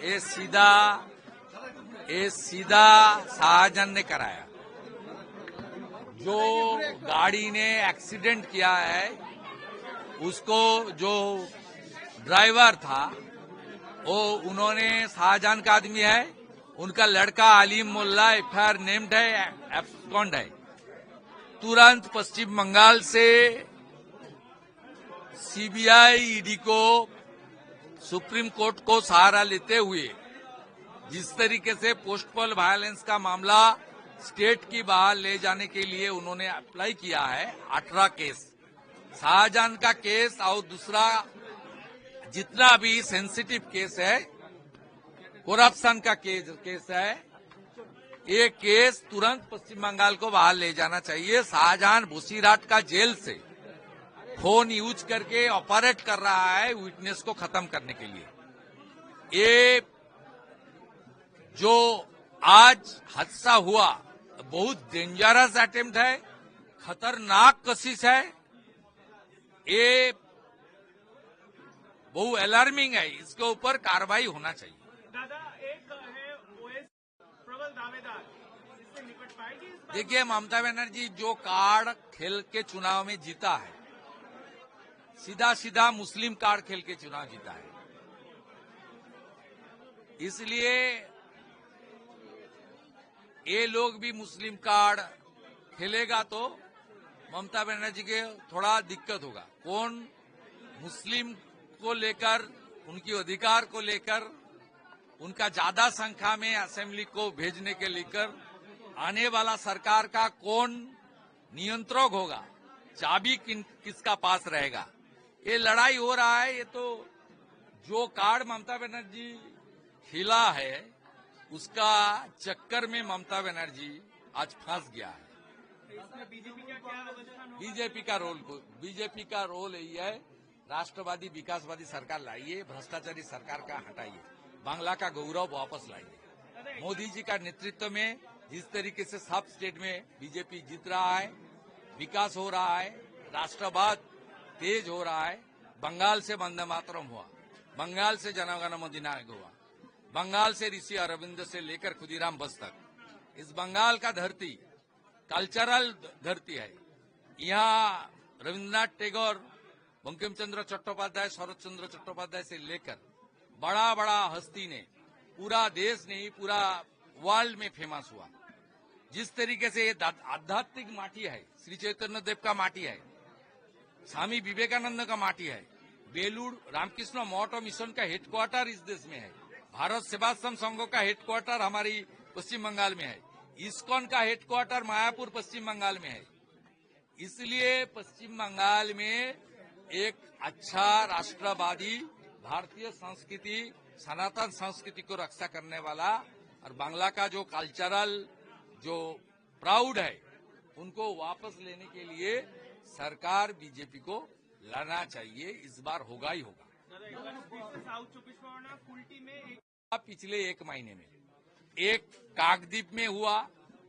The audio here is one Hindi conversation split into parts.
ये सीधा शाहजहां ने कराया। जो गाड़ी ने एक्सीडेंट किया है उसको जो ड्राइवर था वो उन्होंने शाहजहां का आदमी है, उनका लड़का अलीम मोल्ला एफआईआर नेम्ड है, एब्सकॉन्ड है। तुरंत पश्चिम बंगाल से सीबीआई ईडी को सुप्रीम कोर्ट को सहारा लेते हुए जिस तरीके से पोस्टपोल वायलेंस का मामला स्टेट की बाहर ले जाने के लिए उन्होंने अप्लाई किया है, 18 केस, शाहजहां का केस और दूसरा जितना भी सेंसिटिव केस है, करप्शन का केस है, ये केस तुरंत पश्चिम बंगाल को बाहर ले जाना चाहिए। शाहजहां बोसीराट का जेल से फोन यूज करके ऑपरेट कर रहा है विटनेस को खत्म करने के लिए। ये जो आज हादसा हुआ बहुत डेंजरस अटेम्प्ट है, खतरनाक कशिश है, ये बहुत अलार्मिंग है, इसके ऊपर कार्रवाई होना चाहिए। दादा, एक है ओएस प्रबल दावेदार, इससे निपट पाएगी? देखिए, ममता बनर्जी जो कार्ड खेल के चुनाव में जीता है, सीधा मुस्लिम कार्ड खेल के चुनाव जीता है, इसलिए ये लोग भी मुस्लिम कार्ड खेलेगा तो ममता बनर्जी के थोड़ा दिक्कत होगा। कौन मुस्लिम को लेकर, उनकी अधिकार को लेकर, उनका ज्यादा संख्या में असेंबली को भेजने के लेकर आने वाला सरकार का कौन नियंत्रक होगा, चाबी किसका पास रहेगा, ये लड़ाई हो रहा है। ये तो जो कार्ड ममता बनर्जी खेला है उसका चक्कर में ममता बनर्जी आज फंस गया है। इसमें बीजेपी का क्या अवस्था? बीजेपी का रोल यही है, राष्ट्रवादी विकासवादी सरकार लाइए, भ्रष्टाचारी सरकार का हटाइए, बांग्ला का गौरव वापस लाइए। मोदी जी का नेतृत्व में जिस तरीके से सब स्टेट में बीजेपी जीत रहा है, विकास हो रहा है, राष्ट्रवाद तेज हो रहा है। बंगाल से वंदे मातरम हुआ, बंगाल से जनगण मन अधिनायक हुआ, बंगाल से ऋषि अरविंद से लेकर खुदीराम बोस तक, इस बंगाल का धरती कल्चरल धरती है। यहाँ रविन्द्रनाथ टैगोर, बंकिम चंद्र चट्टोपाध्याय, शरद चंद्र चट्टोपाध्याय से लेकर बड़ा बड़ा हस्ती ने पूरा देश नहीं पूरा वर्ल्ड में फेमस हुआ। जिस तरीके से ये आध्यात्मिक माटी है, श्री चैतन्य देव का माटी है, स्वामी विवेकानंद का माटी है, बेलूर रामकृष्ण मठ और मिशन का हेडक्वार्टर इस देश में है, भारत सेवाश्रम संघों का हेडक्वार्टर हमारी पश्चिम बंगाल में है, इस्कॉन का हेडक्वार्टर मायापुर पश्चिम बंगाल में है। इसलिए पश्चिम बंगाल में एक अच्छा राष्ट्रवादी भारतीय संस्कृति, सनातन संस्कृति को रक्षा करने वाला और बांग्ला का जो कल्चरल जो प्राउड है उनको वापस लेने के लिए सरकार बीजेपी को लाना चाहिए। इस बार होगा ही होगा। पिछले एक महीने में एक काकद्वीप में हुआ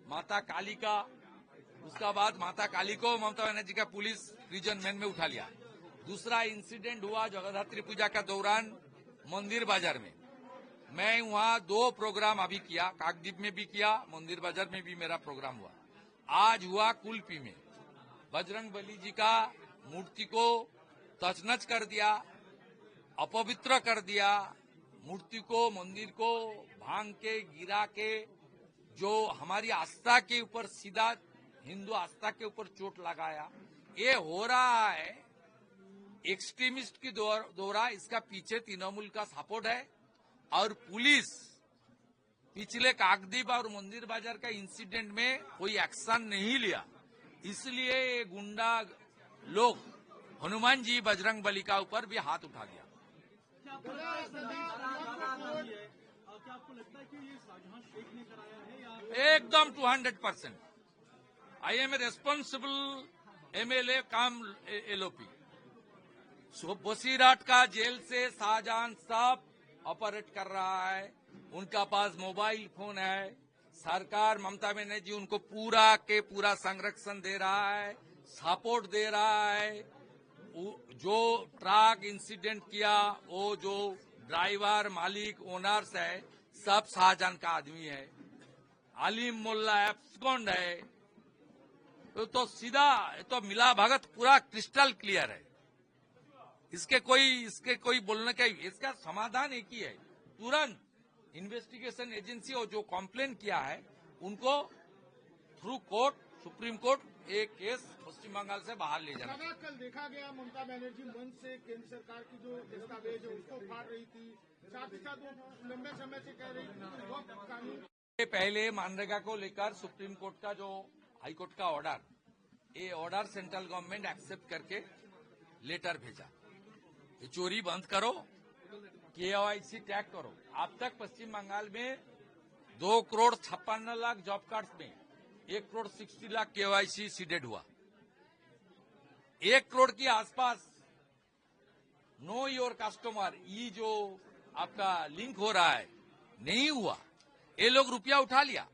माता काली का, उसका बाद माता काली को ममता बनर्जी का पुलिस रीजन मैन में उठा लिया। दूसरा इंसिडेंट हुआ जगन्नाथ पूजा का दौरान मंदिर बाजार में। मैं वहां 2 प्रोग्राम अभी किया, काकद्वीप में भी किया, मंदिर बाजार में भी मेरा प्रोग्राम हुआ। आज हुआ कुल्पी में, बजरंग बली जी का मूर्ति को तचनच कर दिया, अपवित्र कर दिया, मूर्ति को मंदिर को भांग के गिरा के जो हमारी आस्था के ऊपर सीधा हिंदू आस्था के ऊपर चोट लगाया। ये हो रहा है एक्सट्रीमिस्ट की दौरा, इसका पीछे तृणमूल का सपोर्ट है और पुलिस पिछले काकद्वीप और मंदिर बाजार का इंसिडेंट में कोई एक्शन नहीं लिया। इसलिए ये गुंडा लोग हनुमान जी बजरंग बली का ऊपर भी हाथ उठा दिया। क्या आपको लगता है कि ये शाहजहां शेख ने कराया है या? एकदम 200%। I am a responsible MLA cum LOP. Basirhat का जेल से शाहजहां साहब ऑपरेट कर रहा है, उनका पास मोबाइल फोन है, सरकार ममता बनर्जी उनको पूरा के पूरा संरक्षण दे रहा है, सपोर्ट दे रहा है। जो ट्रक इंसिडेंट किया वो जो ड्राइवर, मालिक, ओनर्स है, सब शाहजहां का आदमी है। आलिम मोल्ला एब्सकॉन्ड है। तो सीधा तो मिला भगत पूरा क्रिस्टल क्लियर है। इसके कोई बोलने का, इसका समाधान एक ही है, तुरंत इन्वेस्टिगेशन एजेंसी और जो कंप्लेन किया है उनको थ्रू कोर्ट, सुप्रीम कोर्ट एक केस पश्चिम बंगाल से बाहर ले जाना। कल देखा गया ममता बनर्जी मंच से केंद्र सरकार की जो दस्तावेज है उसको फाड़ रही थी, साथ ही साथ वो लंबे समय से कह रही थी वक्त कानून। पहले मनरेगा को लेकर सुप्रीम कोर्ट का जो हाईकोर्ट का ऑर्डर, ये ऑर्डर सेंट्रल गवर्नमेंट एक्सेप्ट करके लेटर भेजा, ये चोरी बंद करो, KYC टैग करो। अब तक पश्चिम बंगाल में 2,56,00,000 जॉब कार्ड्स में 1,60,00,000 KYC सीडेड हुआ। 1 करोड़ के आसपास नो योर कस्टमर, ये जो आपका लिंक हो रहा है, नहीं हुआ। ये लोग रुपया उठा लिया,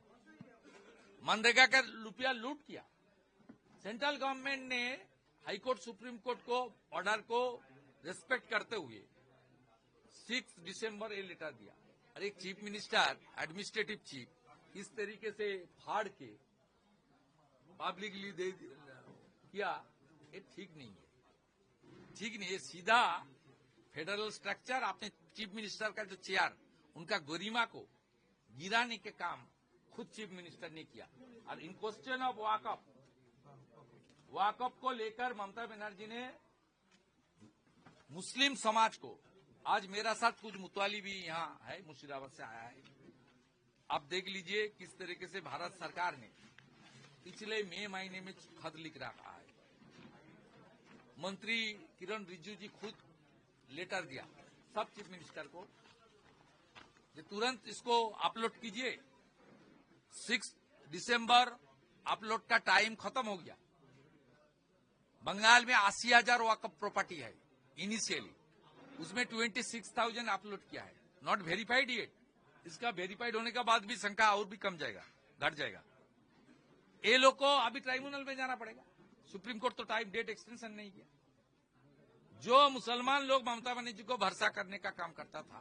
मनरेगा का रुपया लूट किया। सेंट्रल गवर्नमेंट ने हाईकोर्ट, सुप्रीम कोर्ट को ऑर्डर को रेस्पेक्ट करते हुए 6 दिसंबर ये लेटर दिया। और एक चीफ मिनिस्टर, एडमिनिस्ट्रेटिव चीफ इस तरीके से फाड़ के पब्लिकली दे किया, ये ठीक नहीं है, ठीक नहीं है। सीधा फेडरल स्ट्रक्चर, आपने चीफ मिनिस्टर का जो चेयर, उनका गरिमा को गिराने के काम खुद चीफ मिनिस्टर ने किया। और इन क्वेश्चन ऑफ वाकअप को लेकर ममता बनर्जी ने मुस्लिम समाज को, आज मेरा साथ कुछ मुतवाली भी यहाँ है, मुर्शिदाबाद से आया है, आप देख लीजिए किस तरीके से भारत सरकार ने पिछले मई महीने में खत लिख रहा है। मंत्री किरण रिजिजू जी खुद लेटर दिया सब चीफ मिनिस्टर को, ये तुरंत इसको अपलोड कीजिए। 6 दिसंबर अपलोड का टाइम खत्म हो गया। बंगाल में 80,000 वक्फ प्रॉपर्टी है इनिशियली, उसमें 26,000 अपलोड किया है, नॉट वेरीफाइड येट। इसका वेरीफाइड होने के बाद भी संख्या और भी कम जाएगा, घट जाएगा। ये लोग को अभी ट्राइब्यूनल में जाना पड़ेगा। सुप्रीम कोर्ट तो टाइम डेट एक्सटेंशन नहीं किया। जो मुसलमान लोग ममता बनर्जी को भरोसा करने का काम करता था,